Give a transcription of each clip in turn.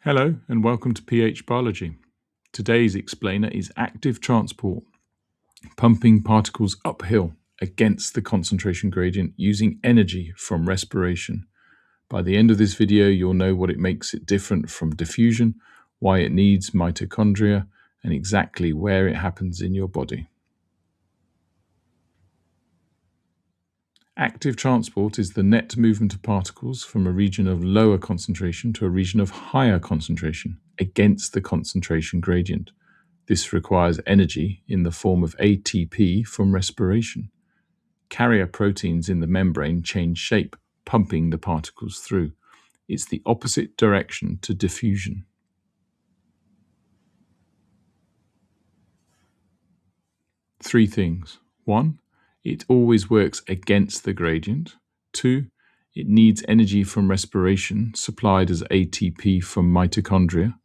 Hello and welcome to pH Biology. Today's explainer is active transport, pumping particles uphill against the concentration gradient using energy from respiration. By the end of this video, you'll know what it makes it different from diffusion, why it needs mitochondria, and exactly where it happens in your body. Active transport is the net movement of particles from a region of lower concentration to a region of higher concentration against the concentration gradient. This requires energy in the form of ATP from respiration. Carrier proteins in the membrane change shape, pumping the particles through. It's the opposite direction to diffusion. Three things. 1. It always works against the gradient. 2. It needs energy from respiration supplied as ATP from mitochondria.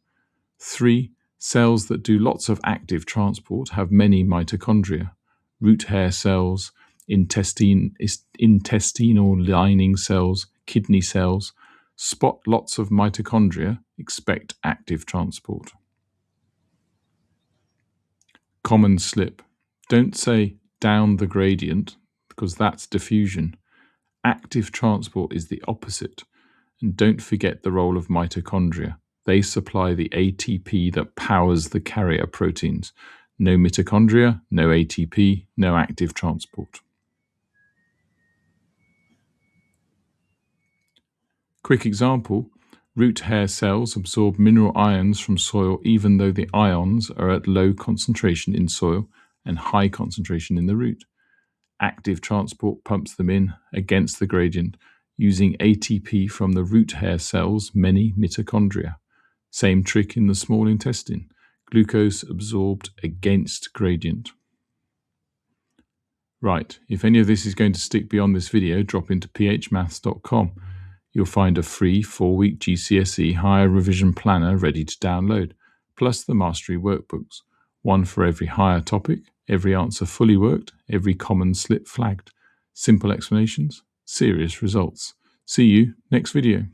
3. Cells that do lots of active transport have many mitochondria. Root hair cells, intestinal lining cells, kidney cells. Spot lots of mitochondria, expect active transport. Common slip. Don't say down the gradient because that's diffusion. Active transport is the opposite. And don't forget the role of mitochondria. They supply the ATP that powers the carrier proteins. No mitochondria, no ATP, no active transport. Quick example, root hair cells absorb mineral ions from soil even though the ions are at low concentration in soil and high concentration in the root. Active transport pumps them in against the gradient using ATP from the root hair cells' many mitochondria. Same trick in the small intestine. Glucose absorbed against gradient. Right, if any of this is going to stick beyond this video, drop into phmaths.com. You'll find a free 4-week GCSE higher revision planner ready to download, plus the mastery workbooks. One for every higher topic, every answer fully worked, every common slip flagged. Simple explanations, serious results. See you next video.